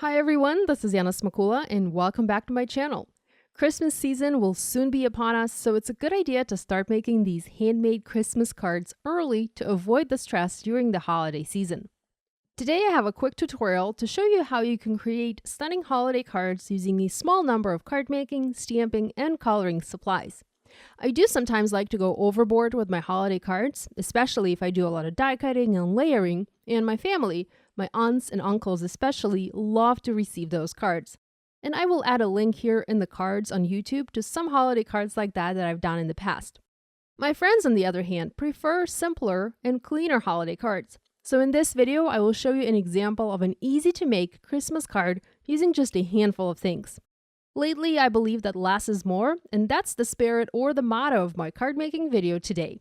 Hi everyone, this is Yana Smakula and welcome back to my channel. Christmas season will soon be upon us, so it's a good idea to start making these handmade Christmas cards early to avoid the stress during the holiday season. Today I have a quick tutorial to show you how you can create stunning holiday cards using a small number of card making, stamping, and coloring supplies. I do sometimes like to go overboard with my holiday cards, especially if I do a lot of die cutting and layering, and my family, my aunts and uncles especially, love to receive those cards. And I will add a link here in the cards on YouTube to some holiday cards like that I've done in the past. My friends, on the other hand, prefer simpler and cleaner holiday cards. So in this video, I will show you an example of an easy-to-make Christmas card using just a handful of things. Lately, I believe that less is more, and that's the spirit or the motto of my card making video today.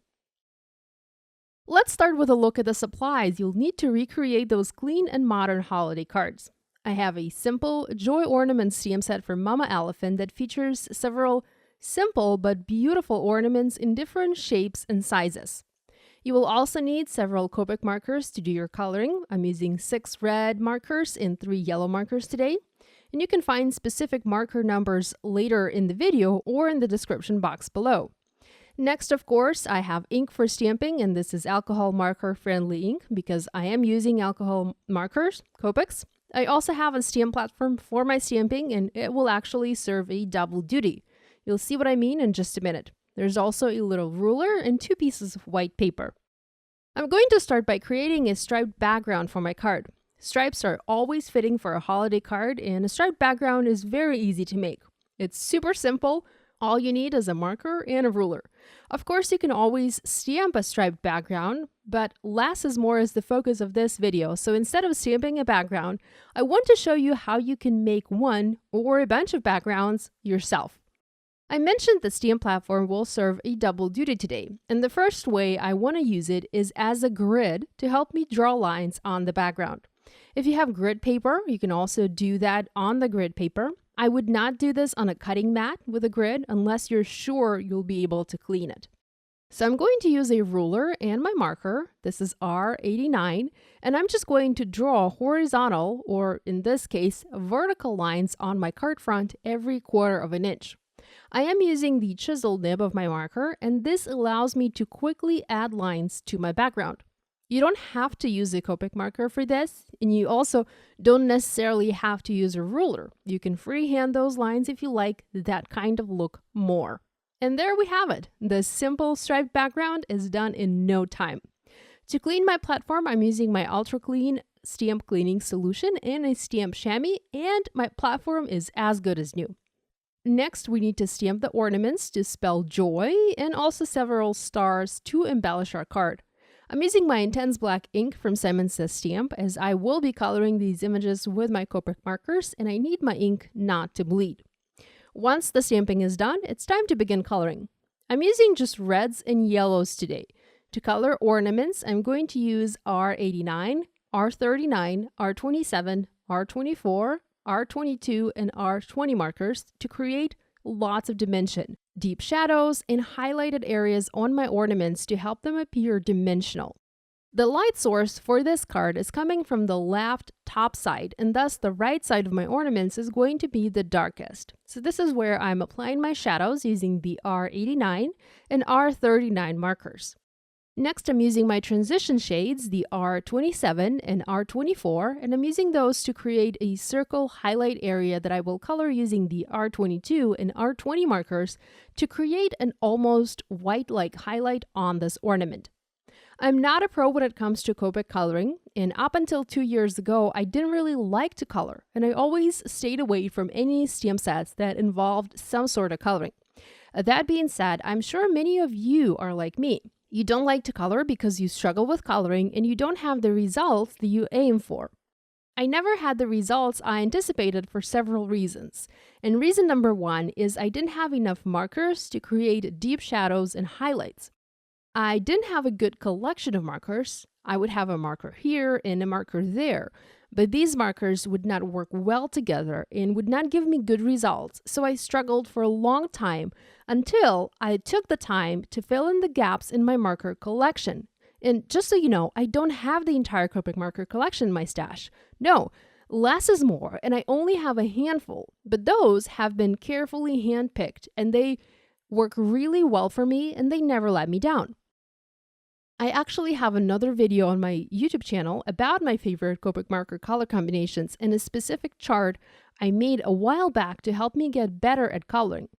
Let's start with a look at the supplies you'll need to recreate those clean and modern holiday cards. I have a simple joy ornament stamp set from Mama Elephant that features several simple but beautiful ornaments in different shapes and sizes. You will also need several Copic markers to do your coloring. I'm using 6 red markers and 3 yellow markers today. And you can find specific marker numbers later in the video or in the description box below. Next, of course, I have ink for stamping, and this is alcohol marker friendly ink because I am using alcohol markers, Copics. I also have a stamp platform for my stamping, and it will actually serve a double duty. You'll see what I mean in just a minute. There's also a little ruler and 2 pieces of white paper. I'm going to start by creating a striped background for my card. Stripes are always fitting for a holiday card, and a striped background is very easy to make. It's super simple. All you need is a marker and a ruler. Of course, you can always stamp a striped background, but less is more is the focus of this video. So instead of stamping a background, I want to show you how you can make one or a bunch of backgrounds yourself. I mentioned the stamp platform will serve a double duty today, and the first way I want to use it is as a grid to help me draw lines on the background. If you have grid paper, you can also do that on the grid paper. I would not do this on a cutting mat with a grid unless you're sure you'll be able to clean it. So I'm going to use a ruler and my marker. This is R89, and I'm just going to draw horizontal, or in this case, vertical lines on my card front every 1/4 of an inch. I am using the chisel nib of my marker, and this allows me to quickly add lines to my background. You don't have to use a Copic marker for this, and you also don't necessarily have to use a ruler. You can freehand those lines if you like that kind of look more. And there we have it. The simple striped background is done in no time. To clean my platform, I'm using my Ultra Clean stamp cleaning solution and a stamp chamois, and my platform is as good as new. Next, we need to stamp the ornaments to spell joy and also several stars to embellish our card. I'm using my Intense Black ink from Simon Says Stamp, as I will be coloring these images with my Copic markers, and I need my ink not to bleed. Once the stamping is done, it's time to begin coloring. I'm using just reds and yellows today. To color ornaments, I'm going to use R89, R39, R27, R24, R22, and R20 markers to create lots of dimension, deep shadows, and highlighted areas on my ornaments to help them appear dimensional. The light source for this card is coming from the left top side, and thus the right side of my ornaments is going to be the darkest. So this is where I'm applying my shadows using the R89 and R39 markers. Next, I'm using my transition shades, the R27 and R24, and I'm using those to create a circle highlight area that I will color using the R22 and R20 markers to create an almost white-like highlight on this ornament. I'm not a pro when it comes to Copic coloring, and up until 2 years ago, I didn't really like to color, and I always stayed away from any stamp sets that involved some sort of coloring. That being said, I'm sure many of you are like me. You don't like to color because you struggle with coloring and you don't have the results that you aim for. I never had the results I anticipated for several reasons. And reason number 1 is I didn't have enough markers to create deep shadows and highlights. I didn't have a good collection of markers. I would have a marker here and a marker there, but these markers would not work well together and would not give me good results, so I struggled for a long time until I took the time to fill in the gaps in my marker collection. And just so you know, I don't have the entire Copic marker collection in my stash. No, Less is more, and I only have a handful, but those have been carefully handpicked and they work really well for me and they never let me down. I actually have another video on my YouTube channel about my favorite Copic marker color combinations and a specific chart I made a while back to help me get better at coloring.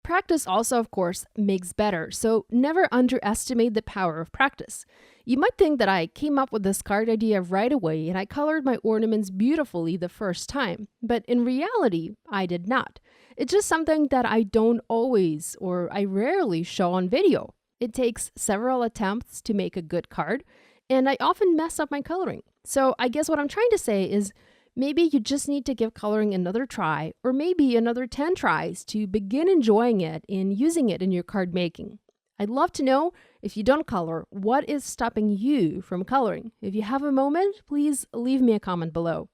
Practice also, of course, makes better, so never underestimate the power of practice. You might think that I came up with this card idea right away and I colored my ornaments beautifully the first time, but in reality, I did not. It's just something that I don't always, or I rarely show on video. It takes several attempts to make a good card, and I often mess up my coloring. So I guess what I'm trying to say is maybe you just need to give coloring another try, or maybe another 10 tries to begin enjoying it and using it in your card making. I'd love to know, if you don't color, what is stopping you from coloring? If you have a moment, please leave me a comment below.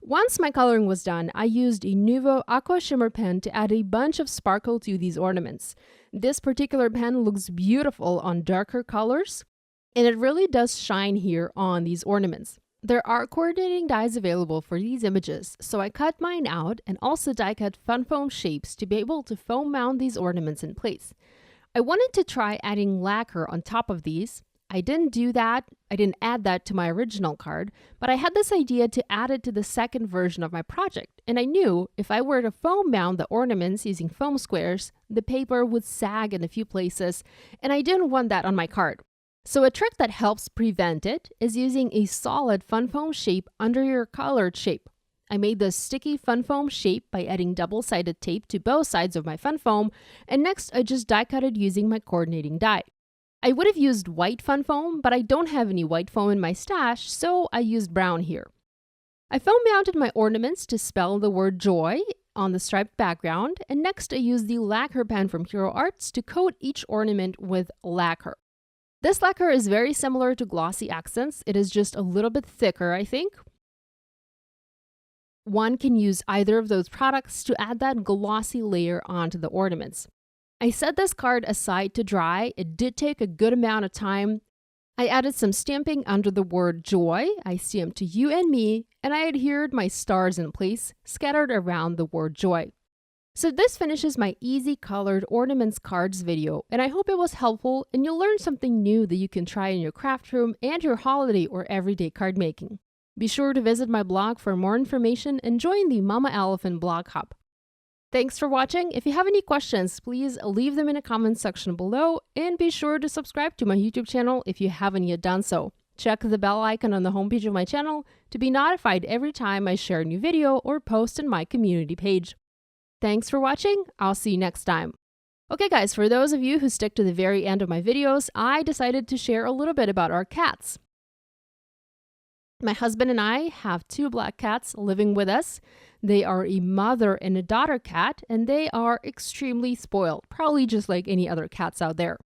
Once my coloring was done, I used a Nuvo Aqua Shimmer pen to add a bunch of sparkle to these ornaments. This particular pen looks beautiful on darker colors, and it really does shine here on these ornaments. There are coordinating dies available for these images, so I cut mine out and also die cut fun foam shapes to be able to foam mount these ornaments in place. I wanted to try adding lacquer on top of these. I didn't add that to my original card, but I had this idea to add it to the second version of my project, and I knew if I were to foam mount the ornaments using foam squares, the paper would sag in a few places, and I didn't want that on my card. So a trick that helps prevent it is using a solid fun foam shape under your colored shape. I made this sticky fun foam shape by adding double-sided tape to both sides of my fun foam, and next I just die cut it using my coordinating die. I would have used white fun foam, but I don't have any white foam in my stash, so I used brown here. I foam mounted my ornaments to spell the word joy on the striped background, and next I used the lacquer pen from Hero Arts to coat each ornament with lacquer. This lacquer is very similar to glossy accents. It is just a little bit thicker, I think. One can use either of those products to add that glossy layer onto the ornaments. I set this card aside to dry. It did take a good amount of time. I added some stamping under the word joy. I stamped you and me, and I adhered my stars in place, scattered around the word joy. So this finishes my easy colored ornaments cards video, and I hope it was helpful and you'll learn something new that you can try in your craft room and your holiday or everyday card making. Be sure to visit my blog for more information and join the Mama Elephant blog hub. Thanks for watching. If you have any questions, please leave them in the comments section below, and be sure to subscribe to my YouTube channel if you haven't yet done so. Check the bell icon on the homepage of my channel to be notified every time I share a new video or post in my community page. Thanks for watching. I'll see you next time. Okay guys, for those of you who stick to the very end of my videos, I decided to share a little bit about our cats. My husband and I have 2 black cats living with us. They are a mother and a daughter cat, and they are extremely spoiled, probably just like any other cats out there.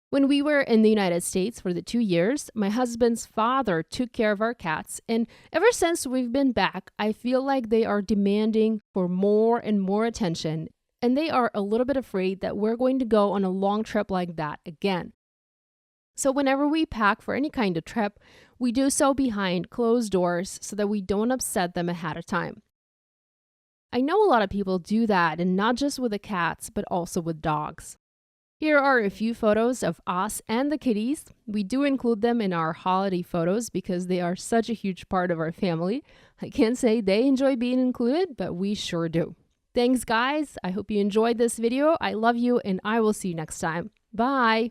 When we were in the United States for the 2 years, my husband's father took care of our cats, and ever since we've been back, I feel like they are demanding for more and more attention, and they are a little bit afraid that we're going to go on a long trip like that again. So whenever we pack for any kind of trip, we do so behind closed doors so that we don't upset them ahead of time. I know a lot of people do that, and not just with the cats, but also with dogs. Here are a few photos of us and the kitties. We do include them in our holiday photos because they are such a huge part of our family. I can't say they enjoy being included, but we sure do. Thanks guys, I hope you enjoyed this video. I love you, and I will see you next time. Bye!